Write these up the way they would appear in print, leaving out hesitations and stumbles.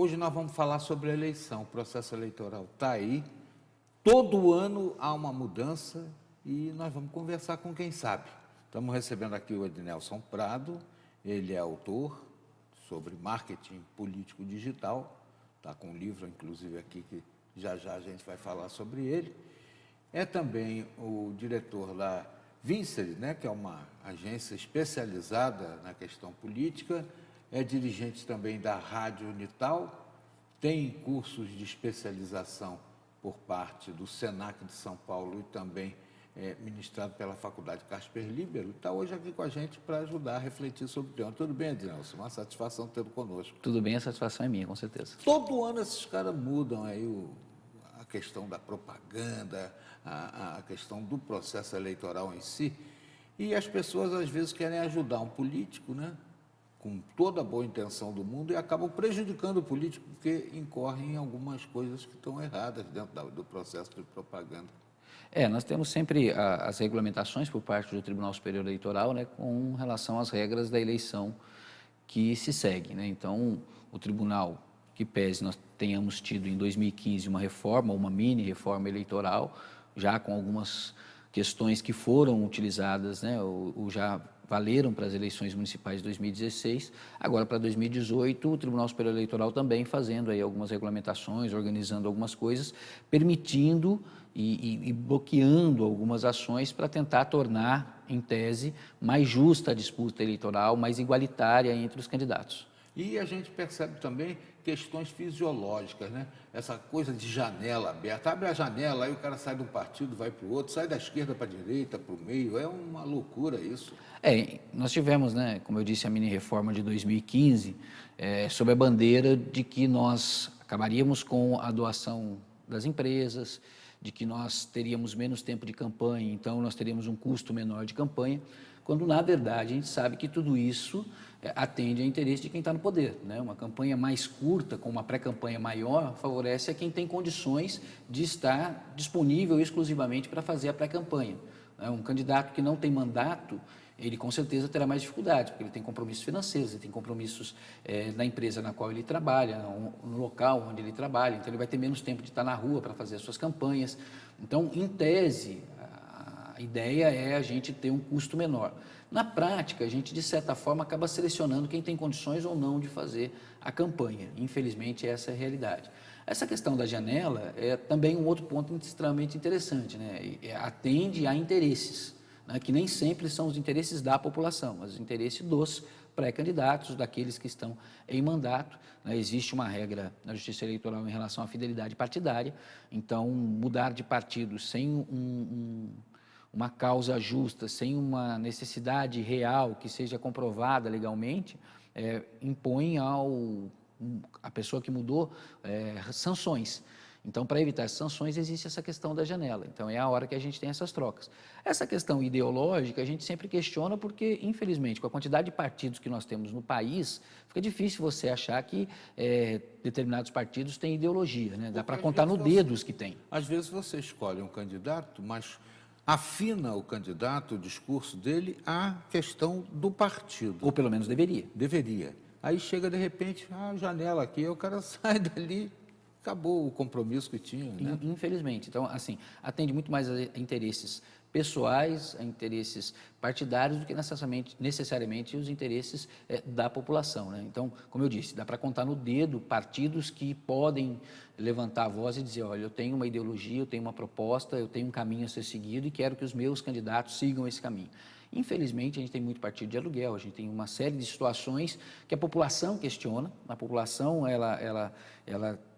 Hoje nós vamos falar sobre a eleição. O processo eleitoral está aí. Todo ano há uma mudança e nós vamos conversar com quem sabe. Estamos recebendo aqui o Ednelson Prado, ele é autor sobre marketing político digital, está com um livro, inclusive, aqui que já a gente vai falar sobre ele. É também o diretor da Vincere, né, que é uma agência especializada na questão política, é dirigente também da Rádio Unital, tem cursos de especialização por parte do Senac de São Paulo e também ministrado pela Faculdade Casper Libero, está hoje aqui com a gente para ajudar a refletir sobre o tema. Tudo bem, Ednelson? Uma satisfação tê-lo conosco. Tudo bem, a satisfação é minha, com certeza. Todo ano esses caras mudam aí a questão da propaganda, a questão do processo eleitoral em si, e as pessoas às vezes querem ajudar um político, né, com toda a boa intenção do mundo, e acabam prejudicando o político porque incorrem em algumas coisas que estão erradas dentro do processo de propaganda. Nós temos sempre as regulamentações por parte do Tribunal Superior Eleitoral, né, com relação às regras da eleição que se segue, né? Então, o tribunal, que pese nós tenhamos tido em 2015 uma reforma, uma mini reforma eleitoral, já com algumas questões que foram utilizadas, né, ou já valeram para as eleições municipais de 2016, agora para 2018 o Tribunal Superior Eleitoral também fazendo aí algumas regulamentações, organizando algumas coisas, permitindo e bloqueando algumas ações para tentar tornar, em tese, mais justa a disputa eleitoral, mais igualitária entre os candidatos. E a gente percebe também questões fisiológicas, né? Essa coisa de janela aberta. Abre a janela, aí o cara sai de um partido, vai para o outro, sai da esquerda para a direita, para o meio. É uma loucura isso. Nós tivemos, né, como eu disse, a mini-reforma de 2015, sob a bandeira de que nós acabaríamos com a doação das empresas, de que nós teríamos menos tempo de campanha, então nós teríamos um custo menor de campanha, quando, na verdade, a gente sabe que tudo isso atende ao interesse de quem está no poder, né? Uma campanha mais curta, com uma pré-campanha maior, favorece a quem tem condições de estar disponível exclusivamente para fazer a pré-campanha. Um candidato que não tem mandato, ele com certeza terá mais dificuldades, porque ele tem compromissos financeiros, ele tem compromissos na empresa na qual ele trabalha, no local onde ele trabalha, então ele vai ter menos tempo de estar na rua para fazer as suas campanhas. Então, em tese, a ideia é a gente ter um custo menor. Na prática, a gente, de certa forma, acaba selecionando quem tem condições ou não de fazer a campanha. Infelizmente, essa é a realidade. Essa questão da janela é também um outro ponto extremamente interessante, né? Atende a interesses, né, que nem sempre são os interesses da população, mas os interesses dos pré-candidatos, daqueles que estão em mandato, né? Existe uma regra na Justiça Eleitoral em relação à fidelidade partidária, então mudar de partido sem uma causa justa, sem uma necessidade real que seja comprovada legalmente, impõe a pessoa que mudou sanções. Então, para evitar as sanções, existe essa questão da janela. Então, é a hora que a gente tem essas trocas. Essa questão ideológica, a gente sempre questiona porque, infelizmente, com a quantidade de partidos que nós temos no país, fica difícil você achar que determinados partidos têm ideologia, né? Dá para contar no dedo os que têm. Às vezes você escolhe um candidato, mas afina o candidato, o discurso dele, à questão do partido. Ou pelo menos deveria. Deveria. Aí chega, de repente, a janela aqui, o cara sai dali, acabou o compromisso que tinha, né? Infelizmente. Então, assim, atende muito mais a interesses pessoais, a interesses partidários do que necessariamente os interesses da população, né? Então, como eu disse, dá para contar no dedo partidos que podem levantar a voz e dizer, olha, eu tenho uma ideologia, eu tenho uma proposta, eu tenho um caminho a ser seguido e quero que os meus candidatos sigam esse caminho. Infelizmente, a gente tem muito partido de aluguel, a gente tem uma série de situações que a população questiona, a população ela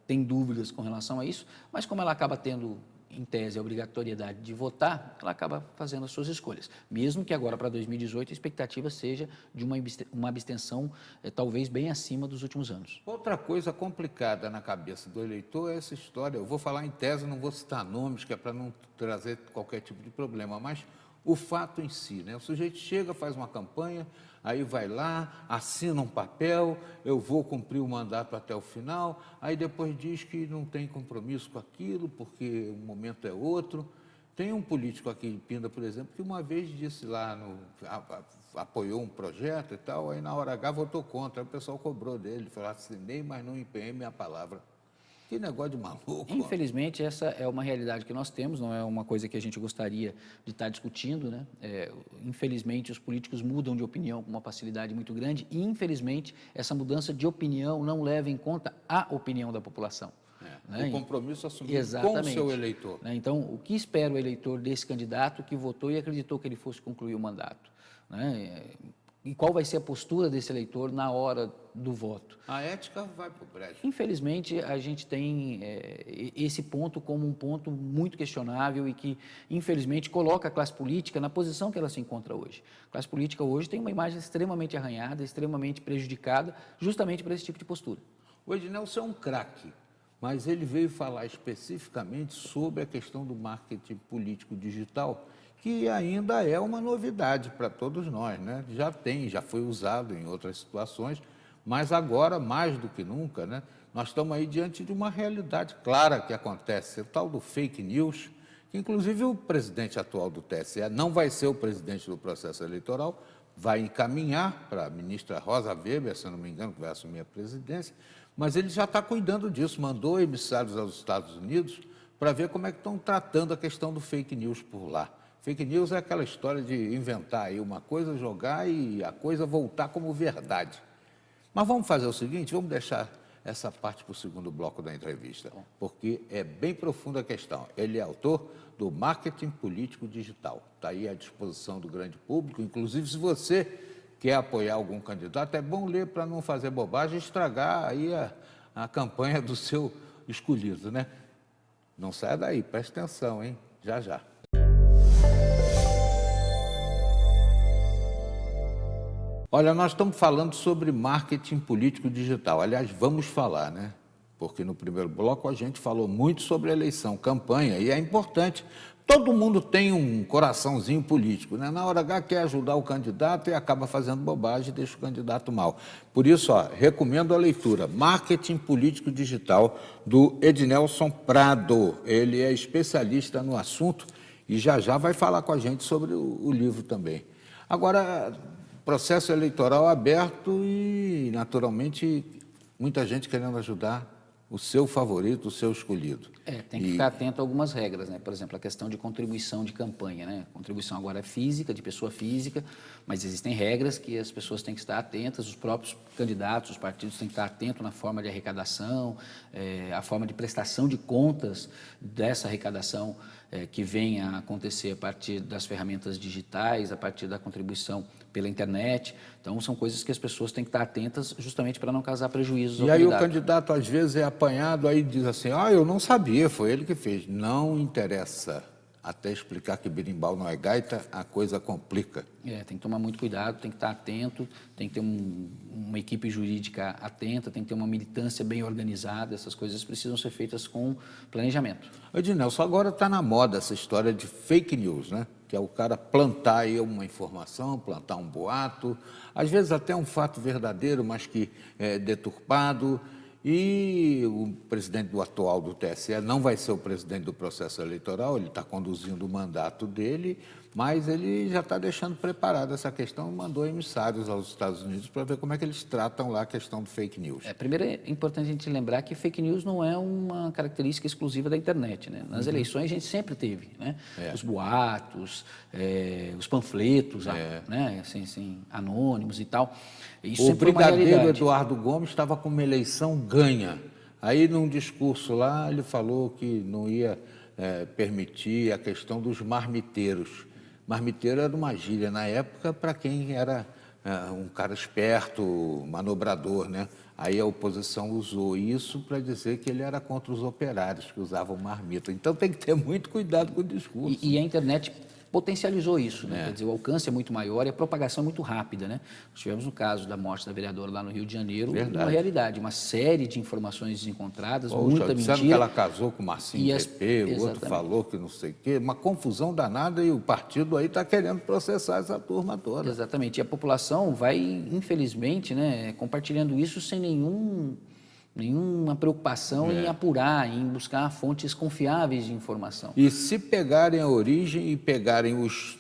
tem dúvidas com relação a isso, mas como ela acaba tendo, em tese, a obrigatoriedade de votar, ela acaba fazendo as suas escolhas. Mesmo que agora, para 2018, a expectativa seja de uma abstenção talvez bem acima dos últimos anos. Outra coisa complicada na cabeça do eleitor é essa história, eu vou falar em tese, não vou citar nomes, que é para não trazer qualquer tipo de problema, mas o fato em si, né? O sujeito chega, faz uma campanha, aí vai lá, assina um papel, eu vou cumprir o mandato até o final, aí depois diz que não tem compromisso com aquilo, porque o momento é outro. Tem um político aqui em Pinda, por exemplo, que uma vez disse lá, apoiou um projeto e tal, aí na hora H votou contra, aí o pessoal cobrou dele, falou, assinei, mas não empenhei minha palavra. Que negócio de maluco. Infelizmente, essa é uma realidade que nós temos, não é uma coisa que a gente gostaria de estar discutindo, né? Infelizmente, os políticos mudam de opinião com uma facilidade muito grande e, infelizmente, essa mudança de opinião não leva em conta a opinião da população. Né? O compromisso assumido Exatamente, com o seu eleitor. Né? Então, o que espera o eleitor desse candidato que votou e acreditou que ele fosse concluir o mandato? Né? E qual vai ser a postura desse eleitor na hora do voto? A ética vai para o brejo. Infelizmente, a gente tem esse ponto como um ponto muito questionável e que, infelizmente, coloca a classe política na posição que ela se encontra hoje. A classe política hoje tem uma imagem extremamente arranhada, extremamente prejudicada, justamente por esse tipo de postura. O Ednelson é um craque, mas ele veio falar especificamente sobre a questão do marketing político digital, que ainda é uma novidade para todos nós, né? Já foi usado em outras situações, mas agora, mais do que nunca, né, nós estamos aí diante de uma realidade clara que acontece, o tal do fake news, que inclusive o presidente atual do TSE não vai ser o presidente do processo eleitoral, vai encaminhar para a ministra Rosa Weber, se não me engano, que vai assumir a presidência, mas ele já está cuidando disso, mandou emissários aos Estados Unidos para ver como é que estão tratando a questão do fake news por lá. Fake news é aquela história de inventar aí uma coisa, jogar e a coisa voltar como verdade. Mas vamos fazer o seguinte, vamos deixar essa parte para o segundo bloco da entrevista, porque é bem profunda a questão. Ele é autor do Marketing Político Digital. Está aí à disposição do grande público. Inclusive, se você quer apoiar algum candidato, é bom ler para não fazer bobagem e estragar aí a campanha do seu escolhido, né? Não saia daí, preste atenção, hein? Já, já. Olha, nós estamos falando sobre marketing político digital. Aliás, vamos falar, né? Porque no primeiro bloco a gente falou muito sobre eleição, campanha, e é importante. Todo mundo tem um coraçãozinho político, né? Na hora H quer ajudar o candidato e acaba fazendo bobagem e deixa o candidato mal. Por isso, recomendo a leitura Marketing Político Digital, do Ednelson Prado. Ele é especialista no assunto e já vai falar com a gente sobre o livro também. Agora, processo eleitoral aberto e, naturalmente, muita gente querendo ajudar o seu favorito, o seu escolhido. Tem que ficar atento a algumas regras, né? Por exemplo, a questão de contribuição de campanha, né? Contribuição agora é física, de pessoa física, mas existem regras que as pessoas têm que estar atentas, os próprios candidatos, os partidos têm que estar atentos na forma de arrecadação, a forma de prestação de contas dessa arrecadação que vem a acontecer a partir das ferramentas digitais, a partir da contribuição pela internet. Então, são coisas que as pessoas têm que estar atentas justamente para não causar prejuízos ao candidato. E aí o candidato, às vezes, é apanhado, aí diz assim, eu não sabia, foi ele que fez. Não interessa. Até explicar que berimbau não é gaita, a coisa complica. Tem que tomar muito cuidado, tem que estar atento, tem que ter uma equipe jurídica atenta, tem que ter uma militância bem organizada, essas coisas precisam ser feitas com planejamento. Ednelson, agora está na moda essa história de fake news, né? Que é o cara plantar aí uma informação, plantar um boato, às vezes até um fato verdadeiro, mas que é deturpado. E o presidente do atual do TSE não vai ser o presidente do processo eleitoral, ele está conduzindo o mandato dele, mas ele já está deixando preparada essa questão, mandou emissários aos Estados Unidos para ver como é que eles tratam lá a questão do fake news. Primeiro é importante a gente lembrar que fake news não é uma característica exclusiva da internet, né? Nas eleições a gente sempre teve, né? Os boatos, os panfletos, né? Assim, anônimos e tal. Isso o brigadeiro Eduardo Gomes estava com uma eleição ganha. Aí, num discurso lá, ele falou que não ia permitir a questão dos marmiteiros. Marmiteiro era uma gíria na época para quem era um cara esperto, manobrador, né? Aí a oposição usou isso para dizer que ele era contra os operários que usavam marmita. Então tem que ter muito cuidado com o discurso. E a internet potencializou isso, né? Quer dizer, o alcance é muito maior e a propagação é muito rápida, né? Nós tivemos o caso da morte da vereadora lá no Rio de Janeiro, uma realidade, uma série de informações desencontradas, muita mentira. Disseram que ela casou com o Marcinho PP, o outro falou que não sei o quê, uma confusão danada e o partido aí está querendo processar essa turma toda. Exatamente, e a população vai, infelizmente, né, compartilhando isso sem nenhuma preocupação em apurar, em buscar fontes confiáveis de informação. E se pegarem a origem e pegarem os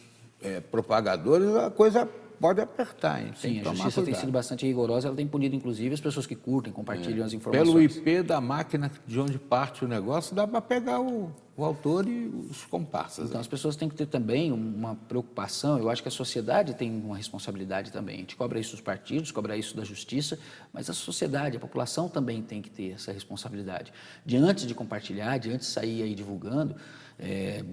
propagadores, a coisa pode apertar, hein? Tem Sim, que a tomar justiça tem cuidado. sido bastante rigorosa, ela tem punido, inclusive, as pessoas que curtem, compartilham as Pelo informações. IP da máquina de onde parte o negócio, dá para pegar o autor e os comparsas. Então, as pessoas têm que ter também uma preocupação, eu acho que a sociedade tem uma responsabilidade também. A gente cobra isso dos partidos, cobra isso da justiça, mas a sociedade, a população também tem que ter essa responsabilidade. De antes de compartilhar, de antes de sair aí divulgando,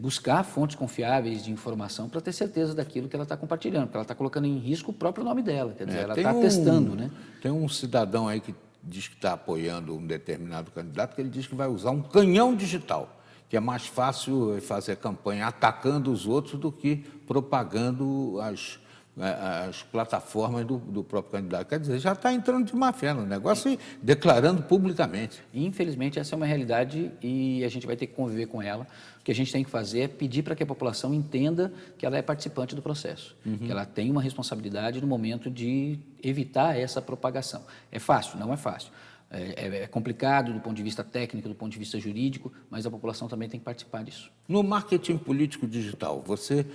buscar fontes confiáveis de informação para ter certeza daquilo que ela está compartilhando, porque ela está colocando em risco o próprio nome dela, quer dizer, ela está testando, né? Tem um cidadão aí que diz que está apoiando um determinado candidato, que ele diz que vai usar um canhão digital, que é mais fácil fazer campanha atacando os outros do que propagando as plataformas do próprio candidato. Quer dizer, já está entrando de má fé no negócio e declarando publicamente. Infelizmente, essa é uma realidade e a gente vai ter que conviver com ela. O que a gente tem que fazer é pedir para que a população entenda que ela é participante do processo, que ela tem uma responsabilidade no momento de evitar essa propagação. É fácil? Não é fácil. É complicado do ponto de vista técnico, do ponto de vista jurídico, mas a população também tem que participar disso. No marketing político digital, você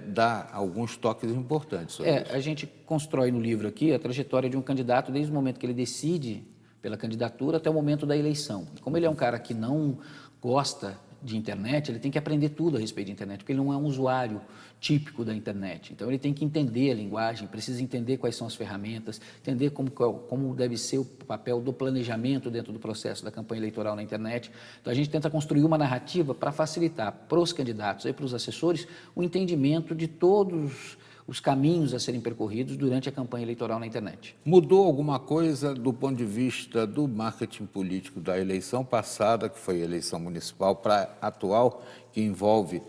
dá alguns toques importantes sobre isso. A gente constrói no livro aqui a trajetória de um candidato desde o momento que ele decide pela candidatura até o momento da eleição. Como ele é um cara que não gosta de internet, ele tem que aprender tudo a respeito de internet, porque ele não é um usuário típico da internet. Então, ele tem que entender a linguagem, precisa entender quais são as ferramentas, entender como deve ser o papel do planejamento dentro do processo da campanha eleitoral na internet. Então, a gente tenta construir uma narrativa para facilitar para os candidatos e para os assessores o entendimento de todos os caminhos a serem percorridos durante a campanha eleitoral na internet. Mudou alguma coisa do ponto de vista do marketing político da eleição passada, que foi a eleição municipal, para a atual, que envolve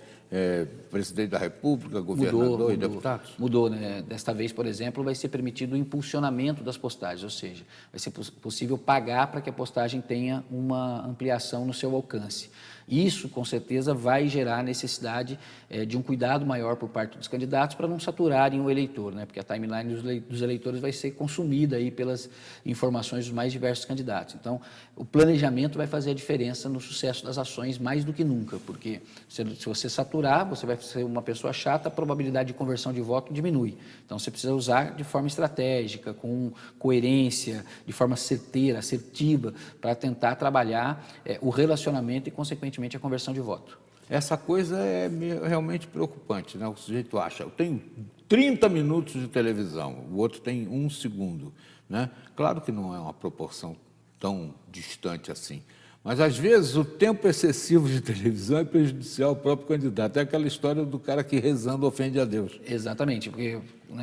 presidente da República, governador e deputados? Mudou, né? Desta vez, por exemplo, vai ser permitido o impulsionamento das postagens, ou seja, vai ser possível pagar para que a postagem tenha uma ampliação no seu alcance. Isso, com certeza, vai gerar a necessidade de um cuidado maior por parte dos candidatos para não saturarem o eleitor, né? Porque a timeline dos eleitores vai ser consumida aí pelas informações dos mais diversos candidatos. Então, o planejamento vai fazer a diferença no sucesso das ações mais do que nunca, porque se você saturar, você vai ser uma pessoa chata, a probabilidade de conversão de voto diminui. Então, você precisa usar de forma estratégica, com coerência, de forma certeira, assertiva, para tentar trabalhar o relacionamento e, consequentemente, a conversão de voto. Essa coisa é realmente preocupante, né? O sujeito acha, eu tenho 30 minutos de televisão, o outro tem 1 segundo, né? Claro que não é uma proporção tão distante assim, mas às vezes o tempo excessivo de televisão é prejudicial ao próprio candidato. É aquela história do cara que rezando ofende a Deus. Exatamente, porque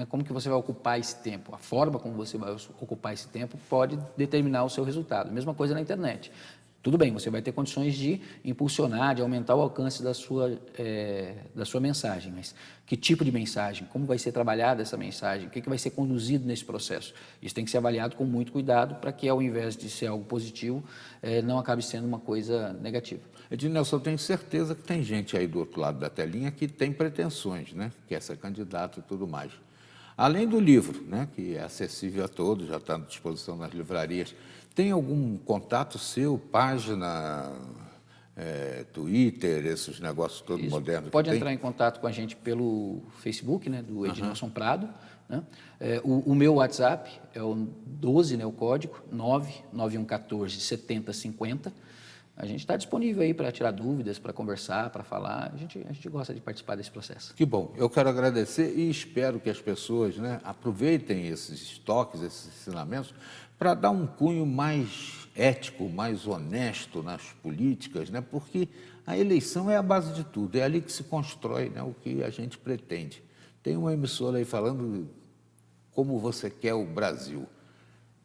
como que você vai ocupar esse tempo? A forma como você vai ocupar esse tempo pode determinar o seu resultado. Mesma coisa na internet. Tudo bem, você vai ter condições de impulsionar, de aumentar o alcance da sua mensagem, mas que tipo de mensagem? Como vai ser trabalhada essa mensagem? O que vai ser conduzido nesse processo? Isso tem que ser avaliado com muito cuidado para que, ao invés de ser algo positivo, não acabe sendo uma coisa negativa. Ednelson, eu tenho certeza que tem gente aí do outro lado da telinha que tem pretensões, né? Que quer ser candidato e tudo mais. Além do livro, né? Que é acessível a todos, já está à disposição nas livrarias. Tem algum contato seu, página, Twitter, esses negócios todos modernos? Pode entrar em contato com a gente pelo Facebook, né, do Ednelson Prado. Né? O meu WhatsApp é o 12, né, o código, 99114 7050. A gente está disponível aí para tirar dúvidas, para conversar, para falar. A gente gosta de participar desse processo. Que bom. Eu quero agradecer e espero que as pessoas, né, aproveitem esses toques, esses ensinamentos, para dar um cunho mais ético, mais honesto nas políticas, né? Porque a eleição é a base de tudo, é ali que se constrói, né, o que a gente pretende. Tem uma emissora aí falando como você quer o Brasil.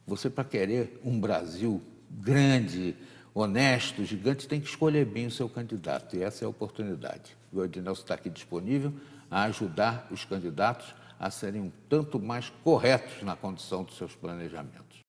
Você, para querer um Brasil grande, honesto, gigante, tem que escolher bem o seu candidato, e essa é a oportunidade. O Ednelson está aqui disponível a ajudar os candidatos a serem um tanto mais corretos na condução dos seus planejamentos.